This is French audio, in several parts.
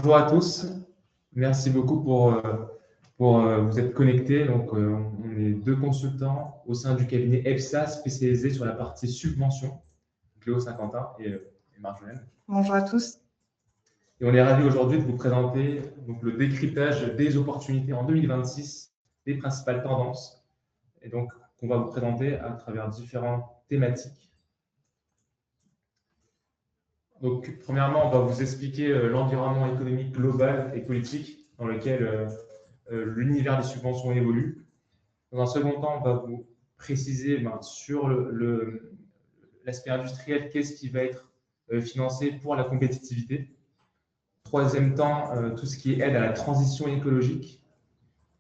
Bonjour à tous, merci beaucoup pour vous être connectés. Donc, on est deux consultants au sein du cabinet EPSA spécialisé sur la partie subvention, Cléo Saint-Quentin et Marjolaine. Bonjour à tous. Et on est ravis aujourd'hui de vous présenter donc, le décryptage des opportunités en 2026, des principales tendances, et donc qu'on va vous présenter à travers différentes thématiques. Donc, premièrement, on va vous expliquer l'environnement économique global et politique dans lequel l'univers des subventions évolue. Dans un second temps, on va vous préciser sur l'aspect industriel, qu'est-ce qui va être financé pour la compétitivité. Troisième temps, tout ce qui est aide à la transition écologique.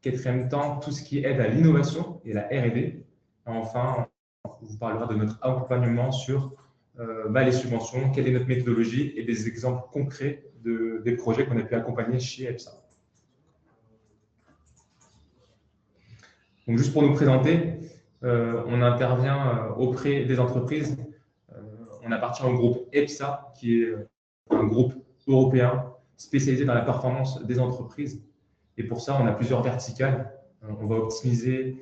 Quatrième temps, tout ce qui est aide à l'innovation et la R&D. Et enfin, on vous parlera de notre accompagnement sur les subventions, quelle est notre méthodologie et des exemples concrets des projets qu'on a pu accompagner chez EPSA. Donc, juste pour nous présenter, on intervient auprès des entreprises. On appartient au groupe EPSA, qui est un groupe européen spécialisé dans la performance des entreprises. Et pour ça, on a plusieurs verticales. On va optimiser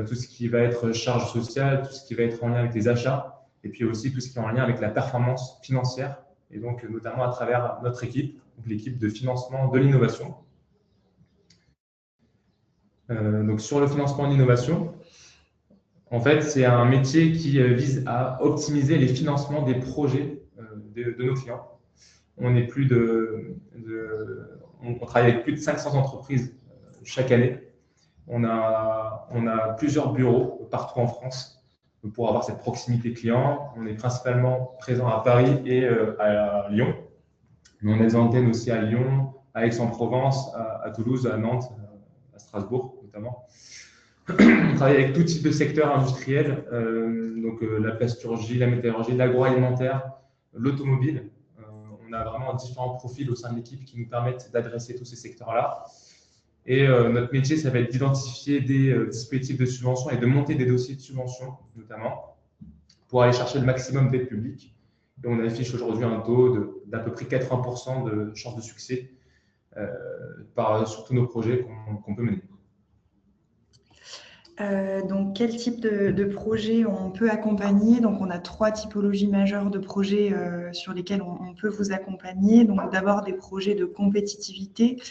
tout ce qui va être charge sociale, tout ce qui va être en lien avec les achats, et puis aussi tout ce qui est en lien avec la performance financière, et donc notamment à travers notre équipe, l'équipe de financement de l'innovation. Donc sur le financement de l'innovation, en fait, c'est un métier qui vise à optimiser les financements des projets de nos clients. On travaille avec plus de 500 entreprises chaque année. On a plusieurs bureaux partout en France pour avoir cette proximité client. On est principalement présent à Paris et à Lyon. Mais on a des antennes aussi à Lyon, à Aix-en-Provence, à Toulouse, à Nantes, à Strasbourg notamment. On travaille avec tout type de secteurs industriels, donc la plasturgie, la métallurgie, l'agroalimentaire, l'automobile. On a vraiment différents profils au sein de l'équipe qui nous permettent d'adresser tous ces secteurs-là. Et notre métier, ça va être d'identifier des dispositifs de subvention et de monter des dossiers de subvention, notamment, pour aller chercher le maximum d'aide publique. Et on affiche aujourd'hui un taux d'à peu près 80% de chances de succès sur tous nos projets qu'on peut mener. Donc, quel type de projet on peut accompagner? Donc, on a trois typologies majeures de projets sur lesquels on peut vous accompagner. Donc, d'abord, des projets de compétitivité,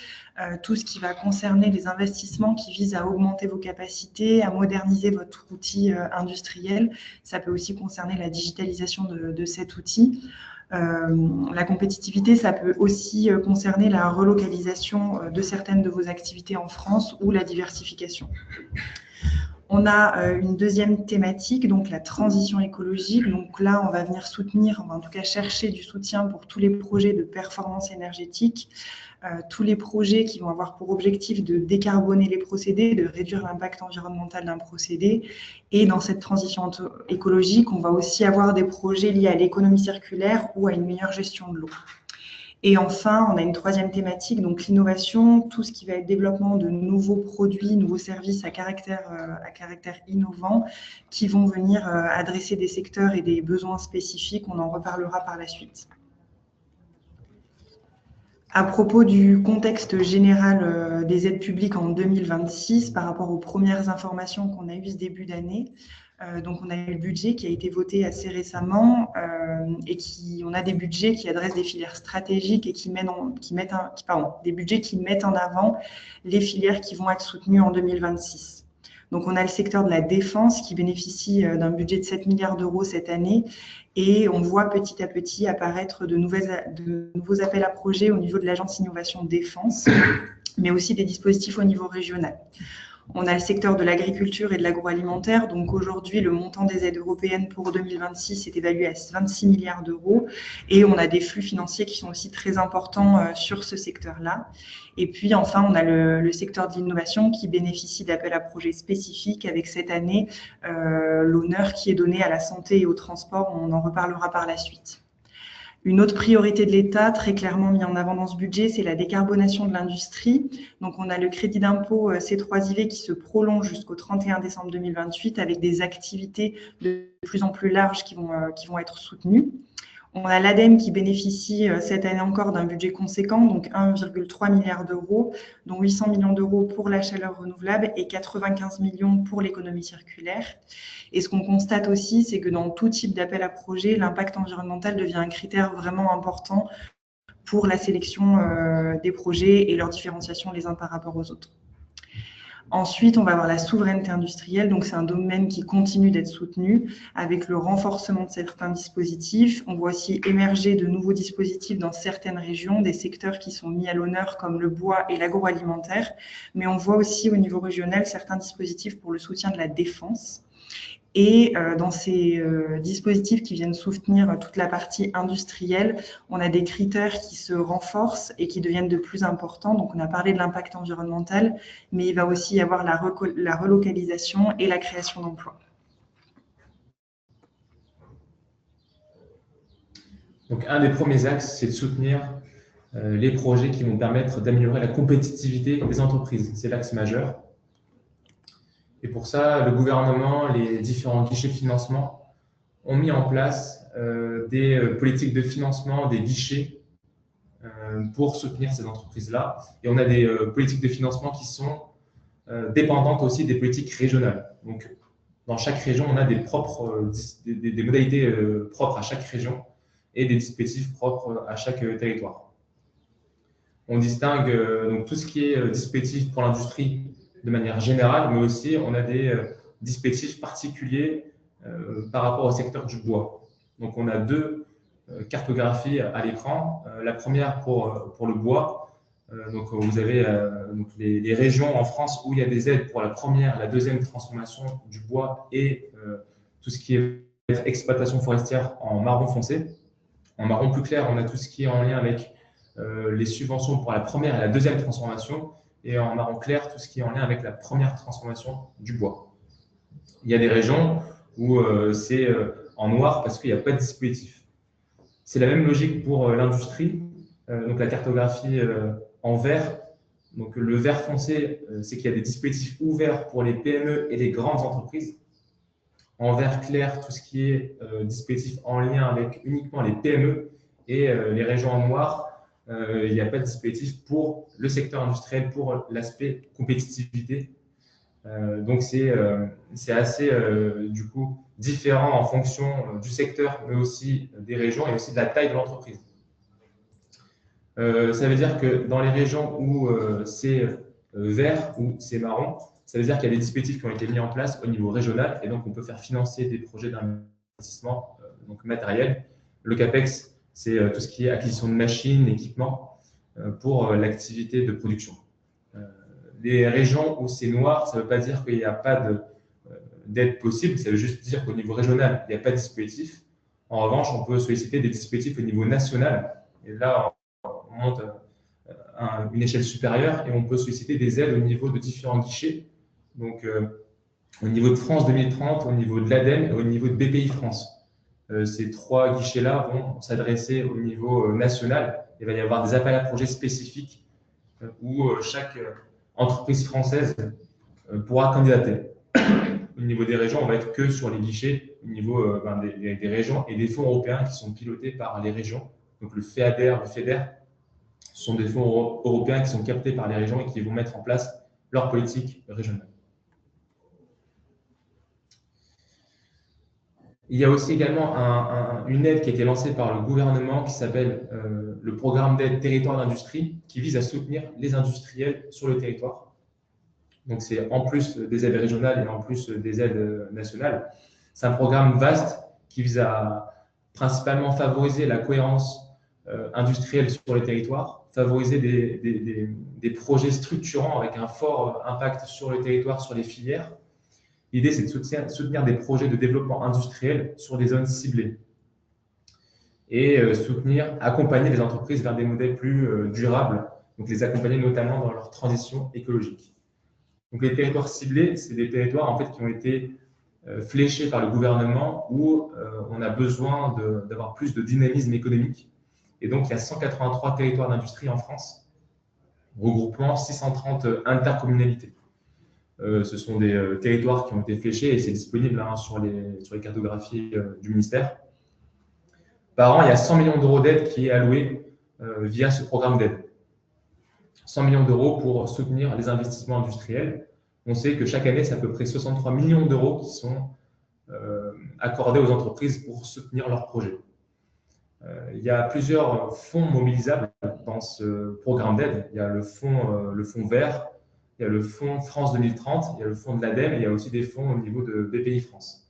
tout ce qui va concerner les investissements qui visent à augmenter vos capacités, à moderniser votre outil industriel. Ça peut aussi concerner la digitalisation de cet outil. La compétitivité, ça peut aussi concerner la relocalisation de certaines de vos activités en France ou la diversification. On a une deuxième thématique, donc la transition écologique. Donc là, on va venir soutenir, on va en tout cas chercher du soutien pour tous les projets de performance énergétique, tous les projets qui vont avoir pour objectif de décarboner les procédés, de réduire l'impact environnemental d'un procédé. Et dans cette transition écologique, on va aussi avoir des projets liés à l'économie circulaire ou à une meilleure gestion de l'eau. Et enfin, on a une troisième thématique, donc l'innovation, tout ce qui va être développement de nouveaux produits, nouveaux services à caractère innovant qui vont venir adresser des secteurs et des besoins spécifiques. On en reparlera par la suite. À propos du contexte général des aides publiques en 2026, par rapport aux premières informations qu'on a eues ce début d'année, donc on a eu le budget qui a été voté assez récemment et on a des budgets qui adressent des filières stratégiques et des budgets qui mettent en avant les filières qui vont être soutenues en 2026. Donc on a le secteur de la défense qui bénéficie d'un budget de 7 milliards d'euros cette année et on voit petit à petit apparaître de nouveaux appels à projets au niveau de l'Agence Innovation Défense, mais aussi des dispositifs au niveau régional. On a le secteur de l'agriculture et de l'agroalimentaire. Donc aujourd'hui, le montant des aides européennes pour 2026 est évalué à 26 milliards d'euros. Et on a des flux financiers qui sont aussi très importants sur ce secteur-là. Et puis enfin, on a le secteur de l'innovation qui bénéficie d'appels à projets spécifiques avec cette année l'honneur qui est donné à la santé et au transport. On en reparlera par la suite. Une autre priorité de l'État, très clairement mis en avant dans ce budget, c'est la décarbonation de l'industrie. Donc, on a le crédit d'impôt C3IV qui se prolonge jusqu'au 31 décembre 2028 avec des activités de plus en plus larges qui vont être soutenues. On a l'ADEME qui bénéficie cette année encore d'un budget conséquent, donc 1,3 milliard d'euros, dont 800 millions d'euros pour la chaleur renouvelable et 95 millions pour l'économie circulaire. Et ce qu'on constate aussi, c'est que dans tout type d'appel à projet, l'impact environnemental devient un critère vraiment important pour la sélection des projets et leur différenciation les uns par rapport aux autres. Ensuite, on va avoir la souveraineté industrielle. Donc, c'est un domaine qui continue d'être soutenu avec le renforcement de certains dispositifs. On voit aussi émerger de nouveaux dispositifs dans certaines régions, des secteurs qui sont mis à l'honneur comme le bois et l'agroalimentaire. Mais on voit aussi au niveau régional certains dispositifs pour le soutien de la défense. Et dans ces dispositifs qui viennent soutenir toute la partie industrielle, on a des critères qui se renforcent et qui deviennent de plus importants. Donc, on a parlé de l'impact environnemental, mais il va aussi y avoir la relocalisation et la création d'emplois. Donc, un des premiers axes, c'est de soutenir les projets qui vont permettre d'améliorer la compétitivité des entreprises. C'est l'axe majeur. Et pour ça, le gouvernement, les différents guichets de financement ont mis en place des politiques de financement, des guichets pour soutenir ces entreprises-là. Et on a des politiques de financement qui sont dépendantes aussi des politiques régionales. Donc, dans chaque région, on a des modalités propres à chaque région et des dispositifs propres à chaque territoire. On distingue donc tout ce qui est dispositif pour l'industrie de manière générale, mais aussi on a des dispositifs particuliers par rapport au secteur du bois. Donc on a deux cartographies à l'écran. La première pour le bois. Donc vous avez donc les régions en France où il y a des aides pour la première, la deuxième transformation du bois et tout ce qui est exploitation forestière en marron foncé. En marron plus clair, on a tout ce qui est en lien avec les subventions pour la première et la deuxième transformation. Et en marron clair, tout ce qui est en lien avec la première transformation du bois. Il y a des régions où c'est en noir parce qu'il n'y a pas de dispositif. C'est la même logique pour l'industrie. Donc la cartographie en vert. Donc le vert foncé, c'est qu'il y a des dispositifs ouverts pour les PME et les grandes entreprises. En vert clair, tout ce qui est dispositif en lien avec uniquement les PME et les régions en noir. Il n'y a pas de dispositif pour le secteur industriel, pour l'aspect compétitivité. Donc, c'est assez, du coup, différent en fonction du secteur, mais aussi des régions et aussi de la taille de l'entreprise. Ça veut dire que dans les régions où c'est vert ou c'est marron, ça veut dire qu'il y a des dispositifs qui ont été mis en place au niveau régional et donc on peut faire financer des projets d'investissement donc matériel. Le CAPEX, c'est tout ce qui est acquisition de machines, équipements pour l'activité de production. Les régions où c'est noir, ça ne veut pas dire qu'il n'y a pas d'aide possible, ça veut juste dire qu'au niveau régional, il n'y a pas de dispositif. En revanche, on peut solliciter des dispositifs au niveau national. Et là, on monte à une échelle supérieure et on peut solliciter des aides au niveau de différents guichets. Donc, au niveau de France 2030, au niveau de l'ADEME et au niveau de BPI France. Ces trois guichets-là vont s'adresser au niveau national. Il va y avoir des appels à projets spécifiques où chaque entreprise française pourra candidater. Au niveau des régions, on va être que sur les guichets, au niveau des régions et des fonds européens qui sont pilotés par les régions. Donc le FEADER, le FEDER, ce sont des fonds européens qui sont captés par les régions et qui vont mettre en place leur politique régionale. Il y a aussi également une aide qui a été lancée par le gouvernement qui s'appelle le programme d'aide territoire d'industrie qui vise à soutenir les industriels sur le territoire. Donc, c'est en plus des aides régionales et en plus des aides nationales. C'est un programme vaste qui vise à principalement favoriser la cohérence industrielle sur les territoires, favoriser des projets structurants avec un fort impact sur le territoire, sur les filières. L'idée, c'est de soutenir des projets de développement industriel sur des zones ciblées et accompagner les entreprises vers des modèles plus durables, donc les accompagner notamment dans leur transition écologique. Donc les territoires ciblés, c'est des territoires en fait, qui ont été fléchés par le gouvernement où on a besoin d'avoir plus de dynamisme économique. Et donc, il y a 183 territoires d'industrie en France, regroupant 630 intercommunalités. Ce sont des territoires qui ont été fléchés et c'est disponible sur les cartographies du ministère. Par an, il y a 100 millions d'euros d'aide qui est alloué via ce programme d'aide. 100 millions d'euros pour soutenir les investissements industriels. On sait que chaque année, c'est à peu près 63 millions d'euros qui sont accordés aux entreprises pour soutenir leurs projets. Il y a plusieurs fonds mobilisables dans ce programme d'aide. Il y a le fonds vert, il y a le fonds France 2030, il y a le fonds de l'ADEME et il y a aussi des fonds au niveau de BPI France.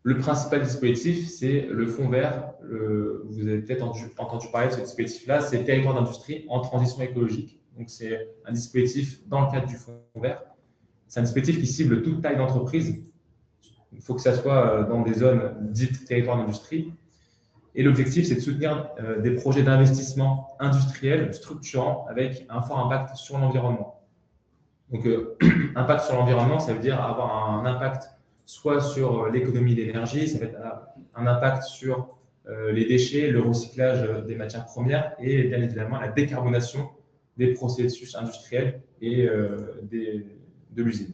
Le principal dispositif, c'est le fonds vert. Vous avez peut-être entendu parler de ce dispositif-là, c'est Territoire d'industrie en transition écologique. Donc, c'est un dispositif dans le cadre du fonds vert. C'est un dispositif qui cible toute taille d'entreprise. Il faut que ça soit dans des zones dites territoire d'industrie. Et l'objectif, c'est de soutenir des projets d'investissement industriel structurants avec un fort impact sur l'environnement. Donc, impact sur l'environnement, ça veut dire avoir un impact soit sur l'économie d'énergie, ça va être un impact sur les déchets, le recyclage des matières premières et bien évidemment la décarbonation des processus industriels et de l'usine.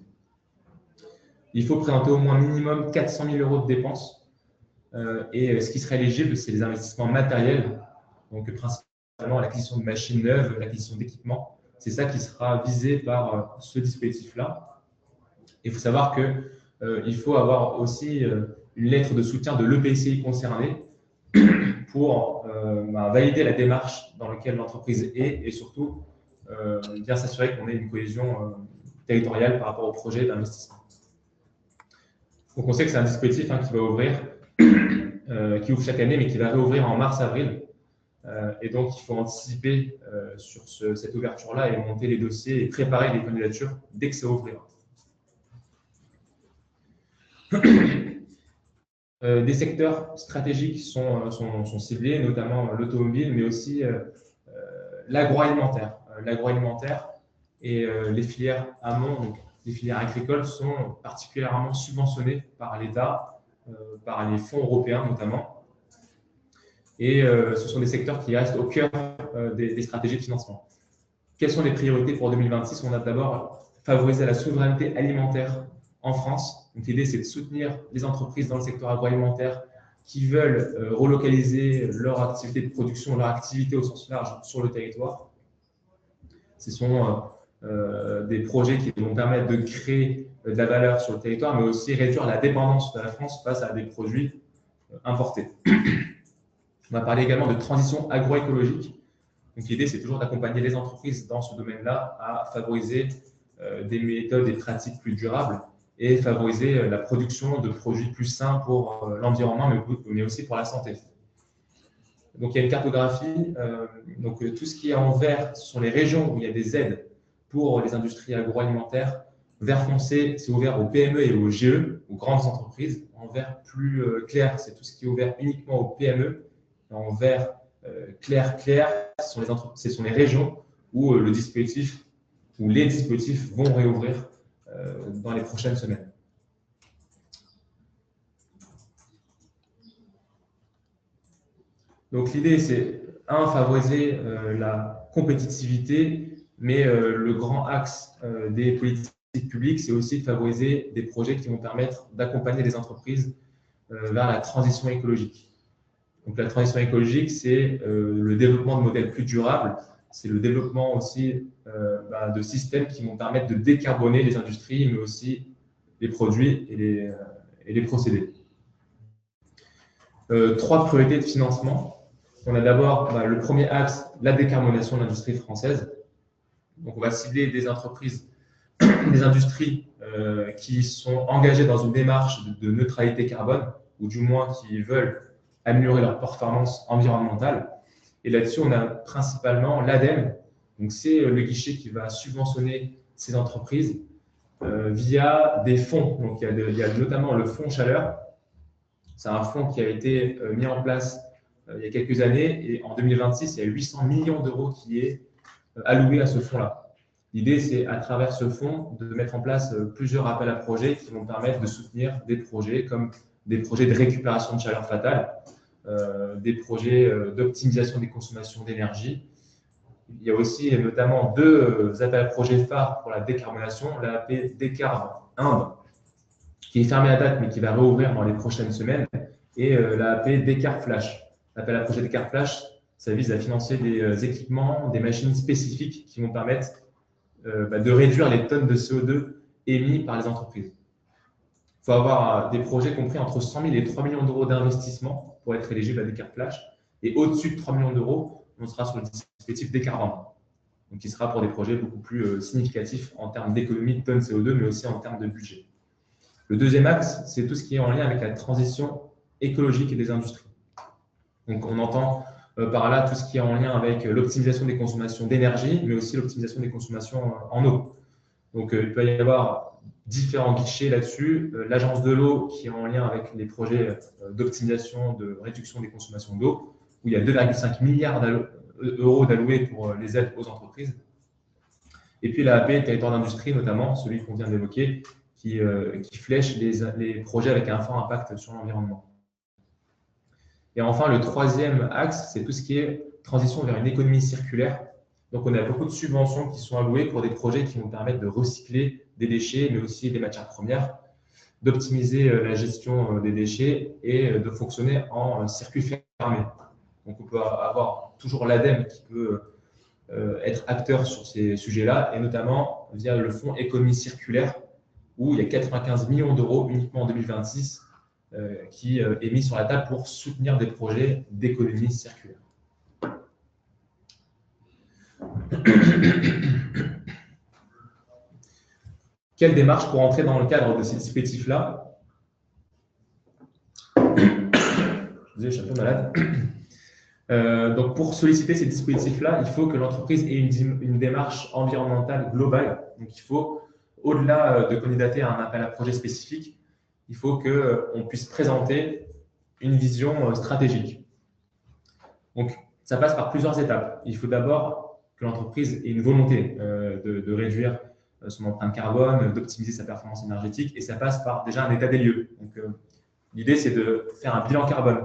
Il faut présenter au moins minimum 400 000 euros de dépenses et ce qui serait éligible, c'est les investissements matériels, donc principalement l'acquisition de machines neuves, l'acquisition d'équipements. C'est ça qui sera visé par ce dispositif-là. Il faut savoir qu'il faut avoir aussi une lettre de soutien de l'EPCI concerné pour valider la démarche dans laquelle l'entreprise est et surtout bien s'assurer qu'on ait une cohésion territoriale par rapport au projet d'investissement. Donc on sait que c'est un dispositif qui va ouvrir, qui ouvre chaque année, mais qui va réouvrir en mars-avril. Et donc il faut anticiper sur cette ouverture-là et monter les dossiers et préparer les candidatures dès que ça ouvrira. Des secteurs stratégiques sont ciblés, notamment l'automobile, mais aussi l'agroalimentaire. L'agroalimentaire et les filières amont, donc les filières agricoles, sont particulièrement subventionnées par l'État, par les fonds européens notamment. Et ce sont des secteurs qui restent au cœur des stratégies de financement. Quelles sont les priorités pour 2026? On a d'abord favorisé la souveraineté alimentaire en France. Donc, l'idée, c'est de soutenir les entreprises dans le secteur agroalimentaire qui veulent relocaliser leur activité de production, leur activité au sens large sur le territoire. Ce sont des projets qui vont permettre de créer de la valeur sur le territoire, mais aussi réduire la dépendance de la France face à des produits importés. On va parler également de transition agroécologique. Donc, l'idée, c'est toujours d'accompagner les entreprises dans ce domaine-là à favoriser des méthodes et pratiques plus durables et favoriser la production de produits plus sains pour l'environnement, mais aussi pour la santé. Donc, il y a une cartographie. Donc, tout ce qui est en vert, ce sont les régions où il y a des aides pour les industries agroalimentaires. Vert foncé, c'est ouvert aux PME et aux GE, aux grandes entreprises. En vert plus clair, c'est tout ce qui est ouvert uniquement aux PME. En vert clair, ce sont les régions où le dispositif ou les dispositifs vont réouvrir dans les prochaines semaines. Donc l'idée, c'est favoriser la compétitivité, mais le grand axe des politiques publiques, c'est aussi de favoriser des projets qui vont permettre d'accompagner les entreprises vers la transition écologique. Donc la transition écologique, c'est le développement de modèles plus durables, c'est le développement aussi de systèmes qui vont permettre de décarboner les industries, mais aussi les produits et les procédés. 3 priorités de financement. On a d'abord le premier axe, la décarbonation de l'industrie française. Donc on va cibler des entreprises, des industries qui sont engagées dans une démarche de neutralité carbone, ou du moins qui veulent améliorer leur performance environnementale. Et là-dessus, on a principalement l'ADEME. Donc, c'est le guichet qui va subventionner ces entreprises via des fonds. Donc, il y a notamment le fonds chaleur. C'est un fonds qui a été mis en place il y a quelques années. Et en 2026, il y a 800 millions d'euros qui est alloué à ce fonds-là. L'idée, c'est à travers ce fonds de mettre en place plusieurs appels à projets qui vont permettre de soutenir des projets comme des projets de récupération de chaleur fatale, des projets d'optimisation des consommations d'énergie. Il y a aussi notamment 2 appels à projets phares pour la décarbonation, l'AP Décarb Inde, qui est fermée à date mais qui va réouvrir dans les prochaines semaines, et l'AP Décar Flash. L'appel à projet Décar Flash, ça vise à financer des équipements, des machines spécifiques qui vont permettre de réduire les tonnes de CO2 émis par les entreprises. Il faut avoir des projets compris entre 100 000 et 3 millions d'euros d'investissement pour être éligible à Décar Flash. Et au-dessus de 3 millions d'euros, on sera sur le dispositif Décarbone, donc qui sera pour des projets beaucoup plus significatifs en termes d'économie de tonnes CO2, mais aussi en termes de budget. Le deuxième axe, c'est tout ce qui est en lien avec la transition écologique des industries. Donc, on entend par là tout ce qui est en lien avec l'optimisation des consommations d'énergie, mais aussi l'optimisation des consommations en eau. Donc, il peut y avoir différents guichets là-dessus. L'agence de l'eau qui est en lien avec les projets d'optimisation, de réduction des consommations d'eau, où il y a 2,5 milliards d'euros d'alloués pour les aides aux entreprises. Et puis l'AP, territoire d'industrie, notamment, celui qu'on vient d'évoquer, qui flèche les projets avec un fort impact sur l'environnement. Et enfin, le troisième axe, c'est tout ce qui est transition vers une économie circulaire. Donc, on a beaucoup de subventions qui sont allouées pour des projets qui vont permettre de recycler des déchets, mais aussi des matières premières, d'optimiser la gestion des déchets et de fonctionner en circuit fermé. Donc, on peut avoir toujours l'ADEME qui peut être acteur sur ces sujets-là, et notamment via le fonds économie circulaire, où il y a 95 millions d'euros uniquement en 2026 qui est mis sur la table pour soutenir des projets d'économie circulaire. Quelle démarche pour entrer dans le cadre de ces dispositifs-là? Je suis un peu malade. Donc, pour solliciter ces dispositifs-là, il faut que l'entreprise ait une démarche environnementale globale. Donc, il faut, au-delà de candidater à un appel à projet spécifique, il faut qu'on puisse présenter une vision stratégique. Donc, ça passe par plusieurs étapes. Il faut d'abord que l'entreprise ait une volonté de réduire son empreinte carbone, d'optimiser sa performance énergétique, et ça passe par déjà un état des lieux. Donc, l'idée, c'est de faire un bilan carbone.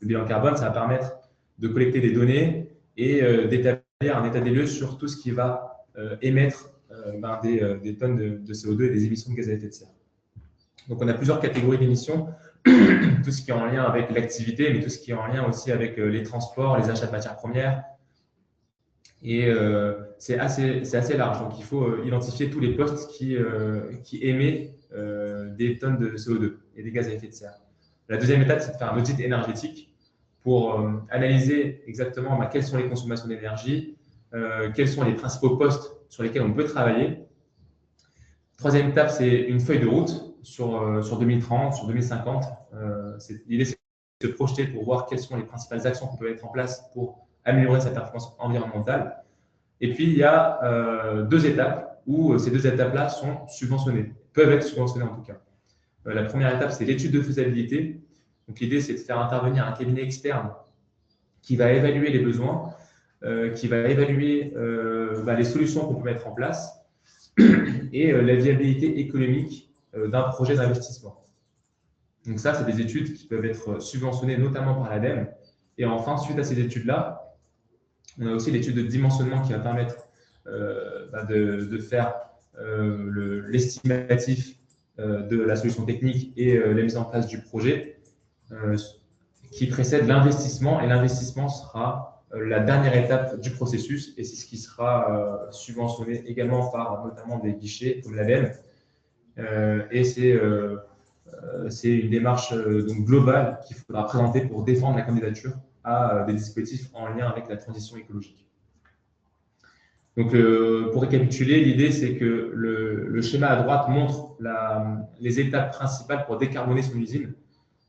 Le bilan carbone, ça va permettre de collecter des données et d'établir un état des lieux sur tout ce qui va émettre des tonnes de CO2 et des émissions de gaz à effet de serre. Donc, on a plusieurs catégories d'émissions, tout ce qui est en lien avec l'activité, mais tout ce qui est en lien aussi avec les transports, les achats de matières premières. Et c'est assez large. Donc, il faut identifier tous les postes qui émettent des tonnes de CO2 et des gaz à effet de serre. La deuxième étape, c'est de faire un audit énergétique pour analyser exactement quelles sont les consommations d'énergie, quels sont les principaux postes sur lesquels on peut travailler. Troisième étape, c'est une feuille de route sur 2030, sur 2050. L'idée, c'est de se projeter pour voir quelles sont les principales actions qu'on peut mettre en place pour améliorer sa performance environnementale. Et puis, il y a deux étapes où ces deux étapes-là sont subventionnées, peuvent être subventionnées en tout cas. La première étape, c'est l'étude de faisabilité. Donc, l'idée, c'est de faire intervenir un cabinet externe qui va évaluer les besoins, qui va évaluer les solutions qu'on peut mettre en place et la viabilité économique d'un projet d'investissement. Donc ça, c'est des études qui peuvent être subventionnées notamment par l'ADEME. Et enfin, suite à ces études-là, on a aussi l'étude de dimensionnement qui va permettre de faire l'estimatif de la solution technique et la mise en place du projet qui précède l'investissement. Et l'investissement sera la dernière étape du processus et c'est ce qui sera subventionné également par notamment des guichets comme l'ADEME. Et c'est une démarche donc globale qu'il faudra présenter pour défendre la candidature à des dispositifs en lien avec la transition écologique. Donc, pour récapituler, l'idée, c'est que le schéma à droite montre les étapes principales pour décarboner son usine.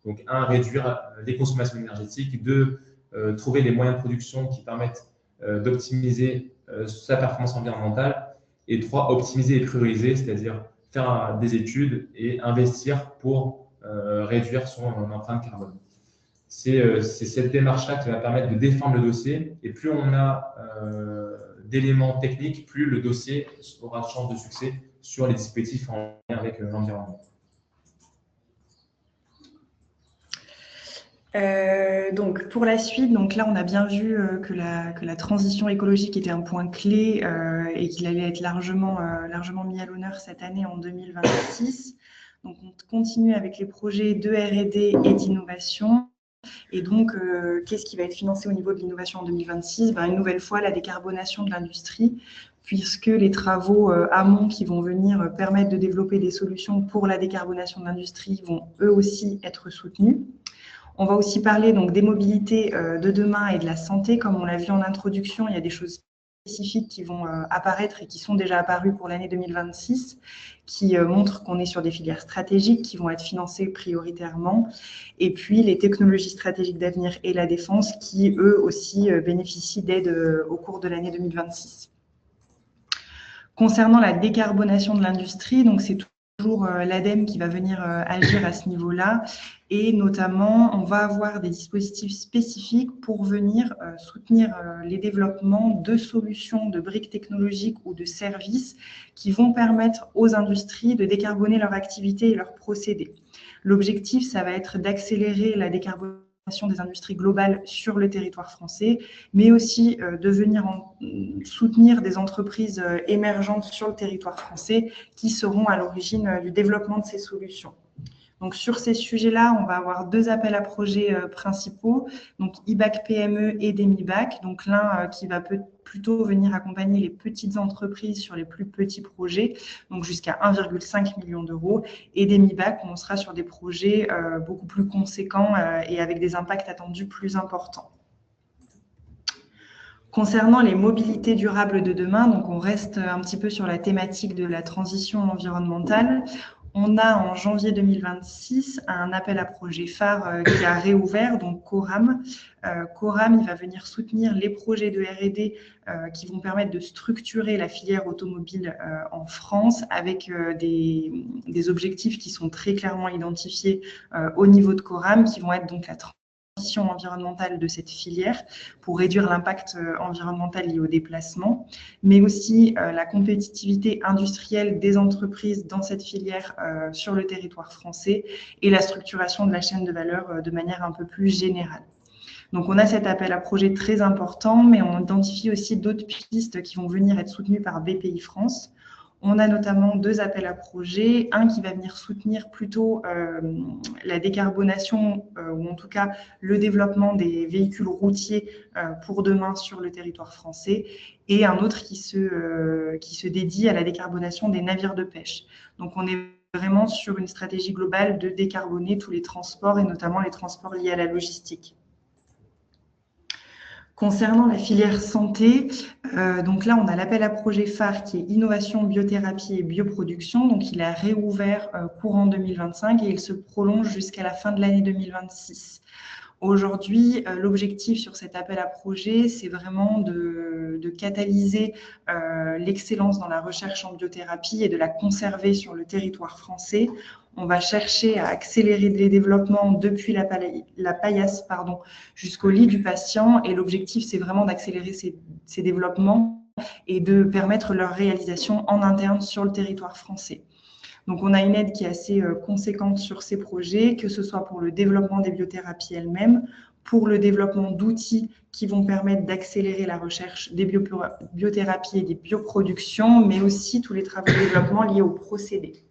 Donc, 1, réduire les consommations énergétiques. 2, trouver les moyens de production qui permettent d'optimiser sa performance environnementale. Et 3, optimiser et prioriser, c'est-à-dire faire des études et investir pour réduire son empreinte carbone. C'est cette démarche-là qui va permettre de défendre le dossier. Et plus on a d'éléments techniques, plus le dossier aura de chance de succès sur les dispositifs en lien avec l'environnement. Donc pour la suite, donc là on a bien vu que la transition écologique était un point clé et qu'il allait être largement mis à l'honneur cette année en 2026. Donc, on continue avec les projets de R&D et d'innovation. Et donc, qu'est-ce qui va être financé au niveau de l'innovation en 2026 ? Une nouvelle fois, la décarbonation de l'industrie, puisque les travaux amont qui vont venir permettre de développer des solutions pour la décarbonation de l'industrie vont eux aussi être soutenus. On va aussi parler donc des mobilités de demain et de la santé. Comme on l'a vu en introduction, il y a des choses spécifiques qui vont apparaître et qui sont déjà apparues pour l'année 2026, qui montrent qu'on est sur des filières stratégiques qui vont être financées prioritairement. Et puis, les technologies stratégiques d'avenir et la défense qui, eux aussi, bénéficient d'aide au cours de l'année 2026. Concernant la décarbonation de l'industrie, donc c'est toujours l'ADEME qui va venir agir à ce niveau-là. Et notamment, on va avoir des dispositifs spécifiques pour venir soutenir les développements de solutions, de briques technologiques ou de services qui vont permettre aux industries de décarboner leur activité et leurs procédés. L'objectif, ça va être d'accélérer la décarbonation des industries globales sur le territoire français, mais aussi de venir soutenir des entreprises émergentes sur le territoire français qui seront à l'origine du développement de ces solutions. Donc, sur ces sujets-là, on va avoir 2 appels à projets principaux, donc IBAC PME et DemiBac. Donc, l'un qui va plutôt venir accompagner les petites entreprises sur les plus petits projets, donc jusqu'à 1,5 million d'euros. Et DemiBac, on sera sur des projets beaucoup plus conséquents et avec des impacts attendus plus importants. Concernant les mobilités durables de demain, donc on reste un petit peu sur la thématique de la transition environnementale. On a en janvier 2026 un appel à projet phare qui a réouvert, donc Coram. Coram, il va venir soutenir les projets de R&D qui vont permettre de structurer la filière automobile en France avec des objectifs qui sont très clairement identifiés au niveau de Coram, qui vont être donc la transition environnementale de cette filière pour réduire l'impact environnemental lié au déplacement, mais aussi la compétitivité industrielle des entreprises dans cette filière sur le territoire français et la structuration de la chaîne de valeur de manière un peu plus générale. Donc, on a cet appel à projet très important, mais on identifie aussi d'autres pistes qui vont venir être soutenues par BPI France. On a notamment 2 appels à projets, un qui va venir soutenir plutôt la décarbonation ou en tout cas le développement des véhicules routiers pour demain sur le territoire français et un autre qui se dédie à la décarbonation des navires de pêche. Donc, on est vraiment sur une stratégie globale de décarboner tous les transports et notamment les transports liés à la logistique. Concernant la filière santé, donc là, on a l'appel à projet phare qui est innovation, biothérapie et bioproduction. Donc, il a réouvert courant 2025 et il se prolonge jusqu'à la fin de l'année 2026. Aujourd'hui, l'objectif sur cet appel à projet, c'est vraiment de catalyser l'excellence dans la recherche en biothérapie et de la conserver sur le territoire français. On va chercher à accélérer les développements depuis la paillasse jusqu'au lit du patient. Et l'objectif, c'est vraiment d'accélérer ces développements et de permettre leur réalisation en interne sur le territoire français. Donc, on a une aide qui est assez conséquente sur ces projets, que ce soit pour le développement des biothérapies elles-mêmes, pour le développement d'outils qui vont permettre d'accélérer la recherche des biothérapies et des bioproductions, mais aussi tous les travaux de développement liés aux procédés.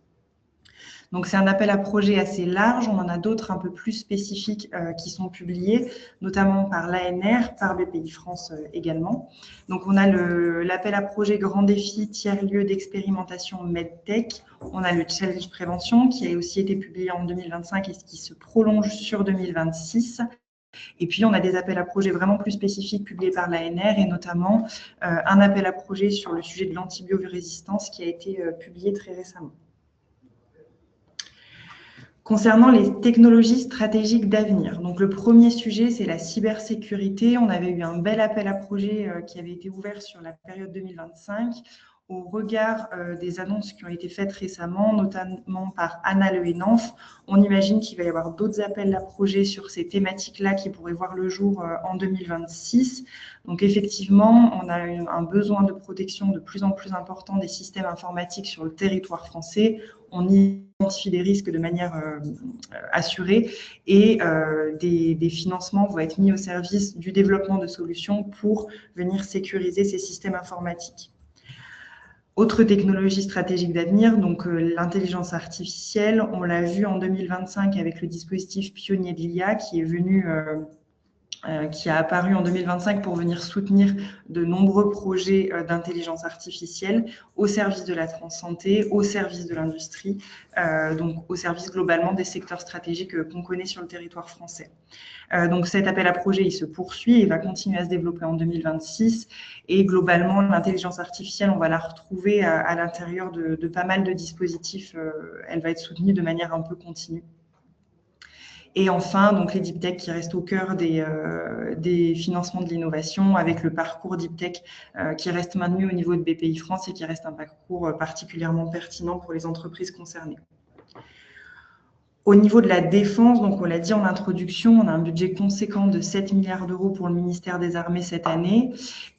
Donc, c'est un appel à projet assez large. On en a d'autres un peu plus spécifiques qui sont publiés, notamment par l'ANR, par BPI France également. Donc, on a l'appel à projet Grand Défi, tiers-lieu d'expérimentation MedTech. On a le Challenge Prévention qui a aussi été publié en 2025 et qui se prolonge sur 2026. Et puis, on a des appels à projets vraiment plus spécifiques publiés par l'ANR et notamment un appel à projet sur le sujet de l'antibiorésistance qui a été publié très récemment. Concernant les technologies stratégiques d'avenir, donc le premier sujet, c'est la cybersécurité. On avait eu un bel appel à projet qui avait été ouvert sur la période 2025 au regard des annonces qui ont été faites récemment, notamment par Anna Le Henanf. On imagine qu'il va y avoir d'autres appels à projets sur ces thématiques-là qui pourraient voir le jour en 2026. Donc effectivement, on a un besoin de protection de plus en plus important des systèmes informatiques sur le territoire français. On identifie des risques de manière assurée et des financements vont être mis au service du développement de solutions pour venir sécuriser ces systèmes informatiques. Autre technologie stratégique d'avenir, donc l'intelligence artificielle, on l'a vu en 2025 avec le dispositif pionnier de l'IA qui a apparu en 2025 pour venir soutenir de nombreux projets d'intelligence artificielle au service de la santé, au service de l'industrie, donc au service globalement des secteurs stratégiques qu'on connaît sur le territoire français. Donc cet appel à projet, il se poursuit et va continuer à se développer en 2026. Et globalement, l'intelligence artificielle, on va la retrouver à l'intérieur de pas mal de dispositifs. Elle va être soutenue de manière un peu continue. Et enfin, donc les deep tech qui restent au cœur des financements de l'innovation avec le parcours deep tech qui reste maintenu au niveau de BPI France et qui reste un parcours particulièrement pertinent pour les entreprises concernées. Au niveau de la défense, donc on l'a dit en introduction, on a un budget conséquent de 7 milliards d'euros pour le ministère des Armées cette année.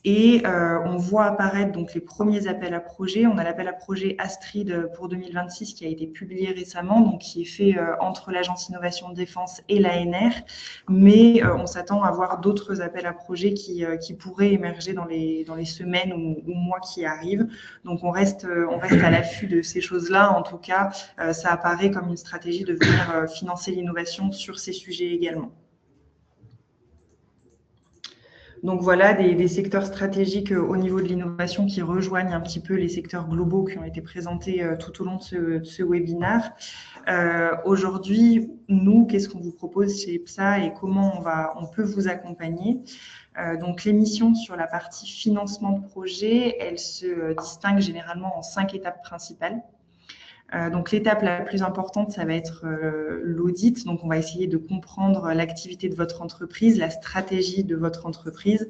Et on voit apparaître donc les premiers appels à projets. On a l'appel à projet Astrid pour 2026 qui a été publié récemment, donc qui est fait entre l'Agence Innovation de Défense et l'ANR. Mais on s'attend à voir d'autres appels à projets qui pourraient émerger dans les semaines ou mois qui arrivent. Donc on reste à l'affût de ces choses-là. En tout cas, ça apparaît comme une stratégie de venir financer l'innovation sur ces sujets également. Donc voilà des secteurs stratégiques au niveau de l'innovation qui rejoignent un petit peu les secteurs globaux qui ont été présentés tout au long de ce webinaire. Aujourd'hui, nous, qu'est-ce qu'on vous propose chez EPSA et comment on peut vous accompagner? Donc l'émission sur la partie financement de projet, elle se distingue généralement en 5 étapes principales. Donc l'étape la plus importante, ça va être l'audit. Donc on va essayer de comprendre l'activité de votre entreprise, la stratégie de votre entreprise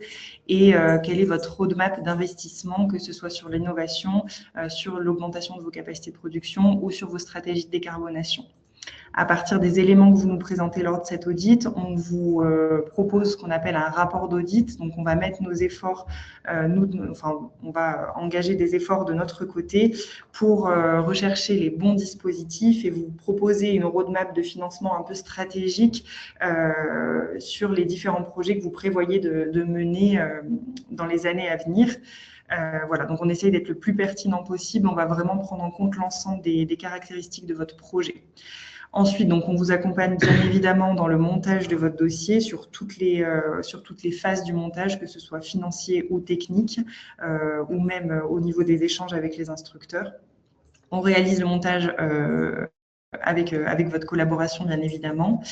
et quel est votre roadmap d'investissement, que ce soit sur l'innovation, sur l'augmentation de vos capacités de production ou sur vos stratégies de décarbonation. À partir des éléments que vous nous présentez lors de cet audit, on vous propose ce qu'on appelle un rapport d'audit. Donc, on va mettre nos efforts, on va engager des efforts de notre côté pour rechercher les bons dispositifs et vous proposer une roadmap de financement un peu stratégique sur les différents projets que vous prévoyez de mener dans les années à venir. Voilà, donc on essaye d'être le plus pertinent possible. On va vraiment prendre en compte l'ensemble des caractéristiques de votre projet. Ensuite, donc, on vous accompagne bien évidemment dans le montage de votre dossier sur toutes les phases du montage, que ce soit financier ou technique, ou même au niveau des échanges avec les instructeurs. On réalise le montage avec votre collaboration, bien évidemment,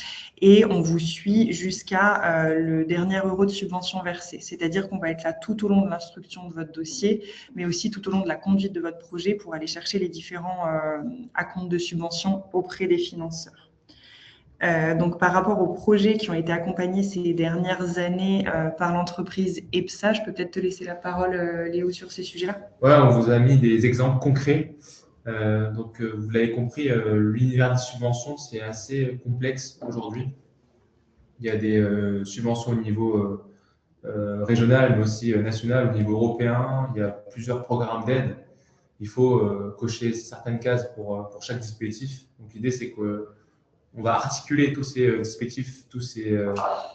et on vous suit jusqu'à le dernier euro de subvention versé. C'est-à-dire qu'on va être là tout au long de l'instruction de votre dossier, mais aussi tout au long de la conduite de votre projet pour aller chercher les différents acomptes de subvention auprès des financeurs. Donc, par rapport aux projets qui ont été accompagnés ces dernières années par l'entreprise EPSA, je peux peut-être te laisser la parole, Léo, sur ces sujets-là. Voilà, on vous a mis des exemples concrets. Donc, vous l'avez compris, l'univers des subventions, c'est assez complexe aujourd'hui. Il y a des subventions au niveau régional, mais aussi national, au niveau européen. Il y a plusieurs programmes d'aide. Il faut cocher certaines cases pour chaque dispositif. Donc, l'idée, c'est qu'on va articuler tous ces dispositifs, tous ces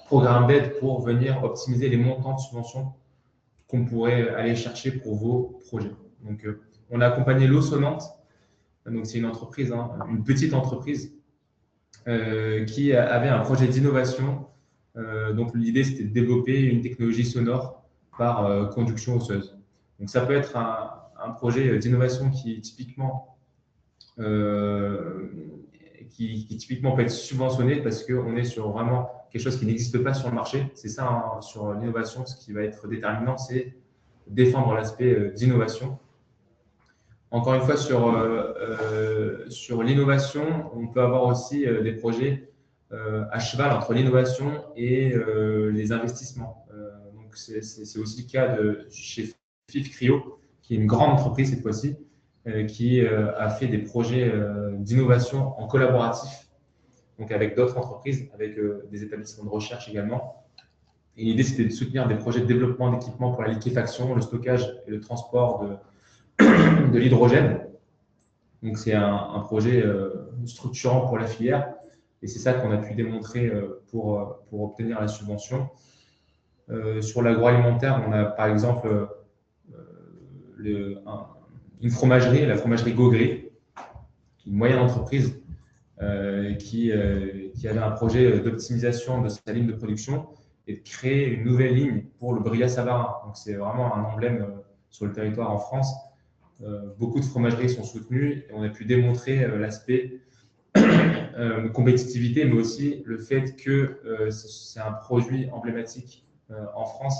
programmes d'aide pour venir optimiser les montants de subventions qu'on pourrait aller chercher pour vos projets. Donc, on a accompagné l'eau sonnante. Donc, c'est une entreprise, une petite entreprise qui avait un projet d'innovation. Donc, l'idée, c'était de développer une technologie sonore par conduction osseuse. Donc, ça peut être un projet d'innovation qui typiquement peut être subventionné parce qu'on est sur vraiment quelque chose qui n'existe pas sur le marché. C'est ça, sur l'innovation, ce qui va être déterminant, c'est défendre l'aspect d'innovation. Encore une fois, sur l'innovation, on peut avoir aussi des projets à cheval entre l'innovation et les investissements. Donc, c'est aussi le cas chez FIF Cryo, qui est une grande entreprise cette fois-ci, qui a fait des projets d'innovation en collaboratif, donc avec d'autres entreprises, avec des établissements de recherche également. Et l'idée, c'était de soutenir des projets de développement d'équipements pour la liquéfaction, le stockage et le transport de l'hydrogène. Donc, c'est un projet structurant pour la filière et c'est ça qu'on a pu démontrer pour obtenir la subvention. Sur l'agroalimentaire, on a par exemple une fromagerie, la fromagerie Gaugré, une moyenne entreprise qui avait un projet d'optimisation de sa ligne de production et de créer une nouvelle ligne pour le Brillat-Savarin. Donc, c'est vraiment un emblème sur le territoire en France. Beaucoup de fromageries sont soutenues et on a pu démontrer l'aspect compétitivité, mais aussi le fait que c'est un produit emblématique en France.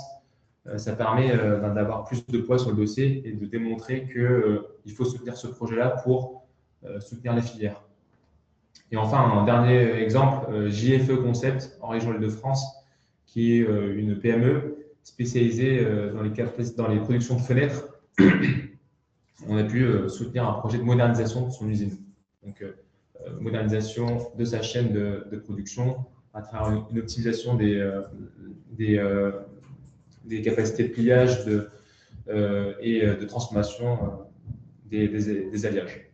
Ça permet d'avoir plus de poids sur le dossier et de démontrer qu'il faut soutenir ce projet-là pour soutenir les filières. Et enfin, un dernier exemple, JFE Concept en région Île-de-France, qui est une PME spécialisée dans les productions de fenêtres. On a pu soutenir un projet de modernisation de son usine. Donc, modernisation de sa chaîne de production à travers une optimisation des capacités de pliage et de transformation des alliages.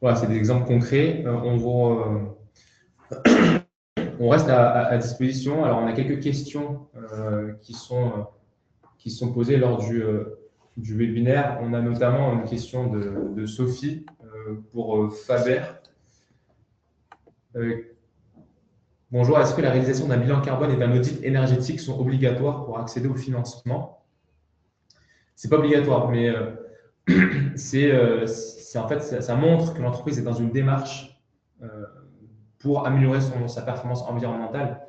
Voilà, c'est des exemples concrets. On reste à disposition. Alors, on a quelques questions qui sont posées lors du webinaire. On a notamment une question de Sophie pour Faber. Bonjour, est-ce que la réalisation d'un bilan carbone et d'un audit énergétique sont obligatoires pour accéder au financement? Ce n'est pas obligatoire, mais en fait, ça montre que l'entreprise est dans une démarche pour améliorer sa performance environnementale.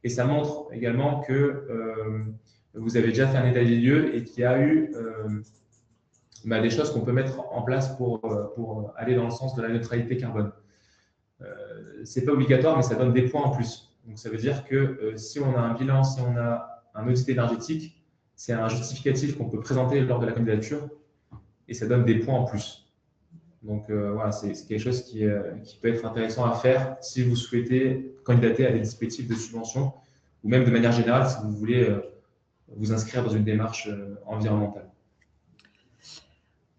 Et ça montre également que vous avez déjà fait un état des lieux et qu'il y a eu des choses qu'on peut mettre en place pour aller dans le sens de la neutralité carbone. Ce n'est pas obligatoire, mais ça donne des points en plus. Donc, ça veut dire que si on a un bilan, si on a un audit énergétique, c'est un justificatif qu'on peut présenter lors de la candidature et ça donne des points en plus. Donc, voilà, c'est quelque chose qui peut être intéressant à faire si vous souhaitez candidater à des dispositifs de subvention ou même de manière générale si vous voulez vous inscrire dans une démarche environnementale.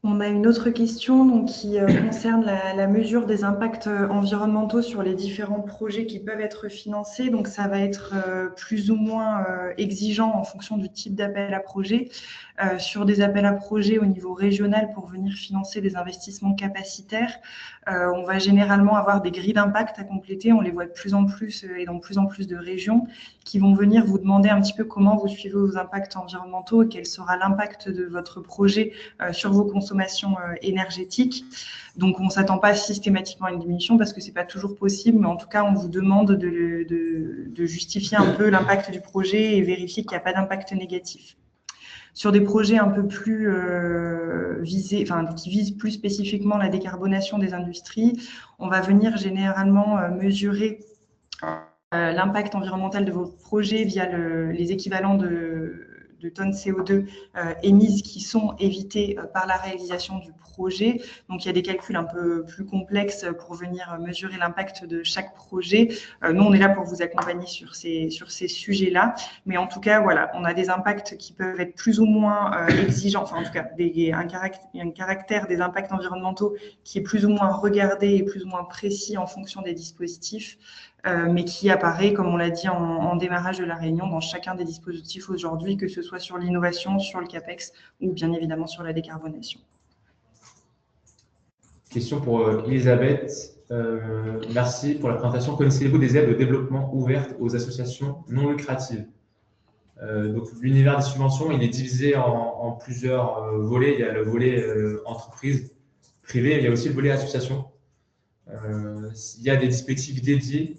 On a une autre question donc, qui concerne la mesure des impacts environnementaux sur les différents projets qui peuvent être financés. Donc, ça va être plus ou moins exigeant en fonction du type d'appel à projet. Sur des appels à projets au niveau régional pour venir financer des investissements capacitaires, on va généralement avoir des grilles d'impact à compléter. On les voit de plus en plus et dans de plus en plus de régions qui vont venir vous demander un petit peu comment vous suivez vos impacts environnementaux et quel sera l'impact de votre projet sur vos consommations énergétiques. Donc, on ne s'attend pas systématiquement à une diminution parce que ce n'est pas toujours possible, mais en tout cas, on vous demande de justifier un peu l'impact du projet et vérifier qu'il n'y a pas d'impact négatif. Sur des projets un peu plus qui visent plus spécifiquement la décarbonation des industries, on va venir généralement mesurer l'impact environnemental de vos projets via les équivalents de tonnes CO2 émises qui sont évitées par la réalisation du projet. Donc, il y a des calculs un peu plus complexes pour venir mesurer l'impact de chaque projet. Nous, on est là pour vous accompagner sur ces sujets-là. Mais en tout cas, voilà, on a des impacts qui peuvent être plus ou moins exigeants. Enfin, en tout cas, un caractère des impacts environnementaux qui est plus ou moins regardé et plus ou moins précis en fonction des dispositifs. Mais qui apparaît, comme on l'a dit en démarrage de la réunion, dans chacun des dispositifs aujourd'hui, que ce soit sur l'innovation, sur le CAPEX ou bien évidemment sur la décarbonation. Question pour Elisabeth. Merci pour la présentation. Connaissez-vous des aides de développement ouvertes aux associations non lucratives? Donc, l'univers des subventions, il est divisé en plusieurs volets. Il y a le volet entreprise privée, il y a aussi le volet association. Il y a des dispositifs dédiés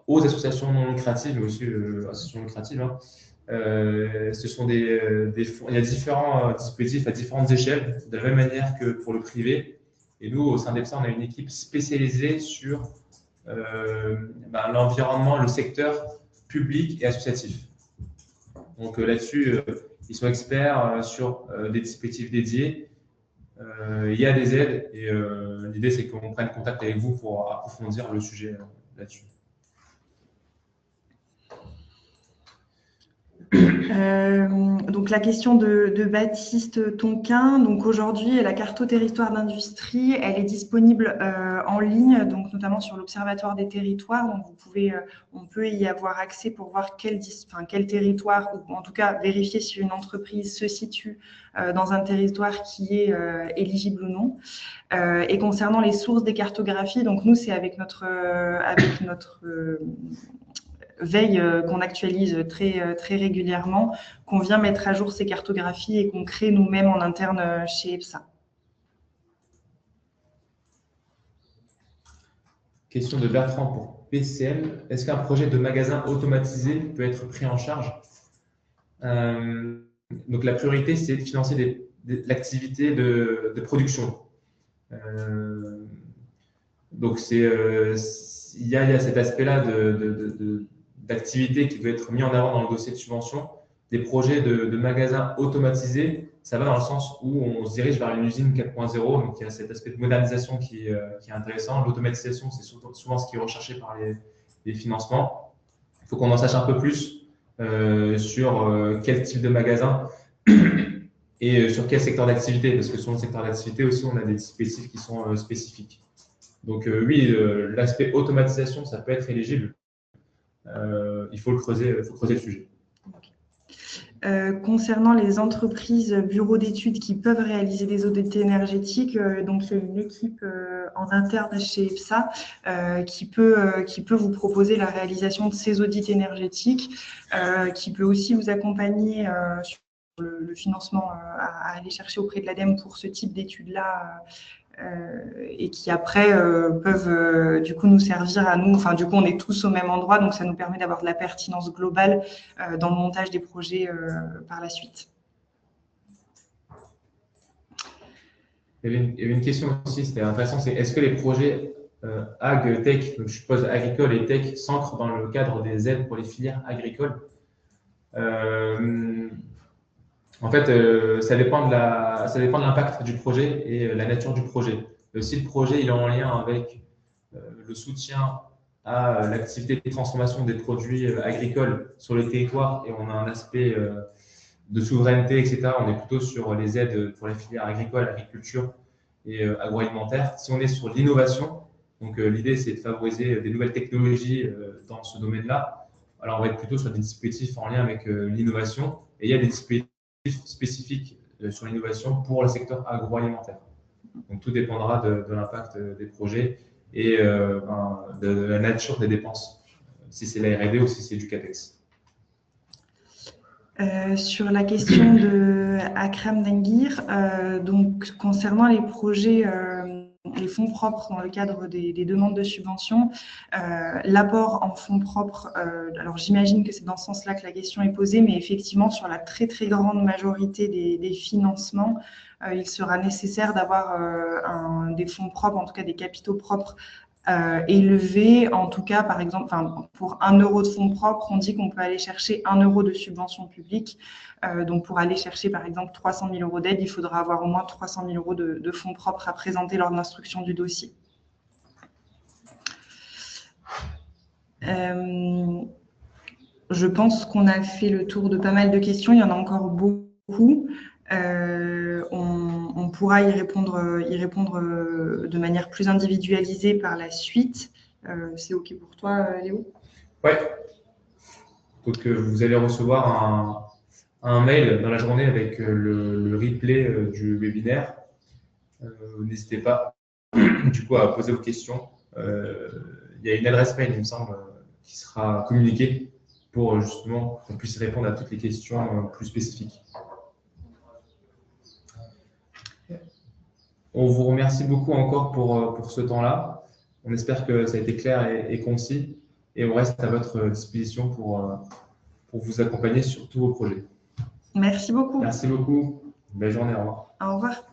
aux associations non lucratives, mais aussi associations lucratives. Hein. Il y a différents dispositifs à différentes échelles, de la même manière que pour le privé. Et nous, au sein d'EPSA, on a une équipe spécialisée sur l'environnement, le secteur public et associatif. Donc là-dessus, ils sont experts sur des dispositifs dédiés. Il y a des aides et l'idée, c'est qu'on prenne contact avec vous pour approfondir le sujet là-dessus. Donc la question de Baptiste Tonquin. Donc aujourd'hui, la carte au territoire d'industrie, elle est disponible en ligne, donc notamment sur l'Observatoire des territoires. Donc on peut y avoir accès pour voir quel territoire, ou en tout cas vérifier si une entreprise se situe dans un territoire qui est éligible ou non. Et concernant les sources des cartographies, donc nous c'est avec notre veille qu'on actualise très régulièrement, qu'on vient mettre à jour ces cartographies et qu'on crée nous-mêmes en interne chez EPSA. Question de Bertrand pour PCM. Est-ce qu'un projet de magasin automatisé peut être pris en charge? Donc la priorité, c'est de financer l'activité de production. Donc il y a cet aspect-là d'activité qui doit être mis en avant dans le dossier de subvention. Des projets de magasins automatisés, ça va dans le sens où on se dirige vers une usine 4.0, donc il y a cet aspect de modernisation qui est intéressant. L'automatisation, c'est souvent ce qui est recherché par les financements. Il faut qu'on en sache un peu plus sur quel type de magasin et sur quel secteur d'activité, parce que sur le secteur d'activité aussi, on a des dispositifs qui sont spécifiques. Donc oui, l'aspect automatisation, ça peut être éligible. Il faut creuser le sujet. Concernant les entreprises bureaux d'études qui peuvent réaliser des audits énergétiques, donc il y a une équipe en interne chez EPSA qui peut vous proposer la réalisation de ces audits énergétiques, qui peut aussi vous accompagner sur le financement à aller chercher auprès de l'ADEME pour ce type d'études-là. Et qui après peuvent du coup nous servir à nous. Enfin, du coup, on est tous au même endroit, donc ça nous permet d'avoir de la pertinence globale dans le montage des projets par la suite. Il y avait une question aussi, c'était intéressant, c'est est-ce que les projets Ag, Tech, donc je suppose agricole et Tech, s'ancrent dans le cadre des aides pour les filières agricoles? En fait, ça dépend de l'impact du projet et la nature du projet. Si le projet il est en lien avec le soutien à l'activité de transformation des produits agricoles sur le territoire et on a un aspect de souveraineté, etc., on est plutôt sur les aides pour les filières agricoles, agriculture et agroalimentaire. Si on est sur l'innovation, donc l'idée c'est de favoriser des nouvelles technologies dans ce domaine-là, alors on va être plutôt sur des dispositifs en lien avec l'innovation et il y a des dispositifs spécifiques sur l'innovation pour le secteur agroalimentaire. Donc tout dépendra de l'impact des projets et de la nature des dépenses, si c'est la R&D ou si c'est du CAPEX. Sur la question de Akram Dengir, donc concernant les projets, les fonds propres dans le cadre des demandes de subventions, l'apport en fonds propres, alors j'imagine que c'est dans ce sens-là que la question est posée, mais effectivement sur la très très grande majorité des financements, il sera nécessaire d'avoir des fonds propres, en tout cas des capitaux propres élevé, en tout cas, par exemple, pour 1 euro de fonds propres, on dit qu'on peut aller chercher 1 euro de subvention publique. Donc, pour aller chercher, par exemple, 300 000 euros d'aide, il faudra avoir au moins 300 000 euros de fonds propres à présenter lors de l'instruction du dossier. Je pense qu'on a fait le tour de pas mal de questions. Il y en a encore beaucoup. On pourra y répondre de manière plus individualisée par la suite. C'est OK pour toi, Léo? Oui. Donc, vous allez recevoir un mail dans la journée avec le replay du webinaire. N'hésitez pas du coup à poser vos questions. Il y a une adresse mail, il me semble, qui sera communiquée pour justement qu'on puisse répondre à toutes les questions plus spécifiques. On vous remercie beaucoup encore pour ce temps-là. On espère que ça a été clair et concis et on reste à votre disposition pour vous accompagner sur tous vos projets. Merci beaucoup. Merci beaucoup. Belle journée. Au revoir. Au revoir.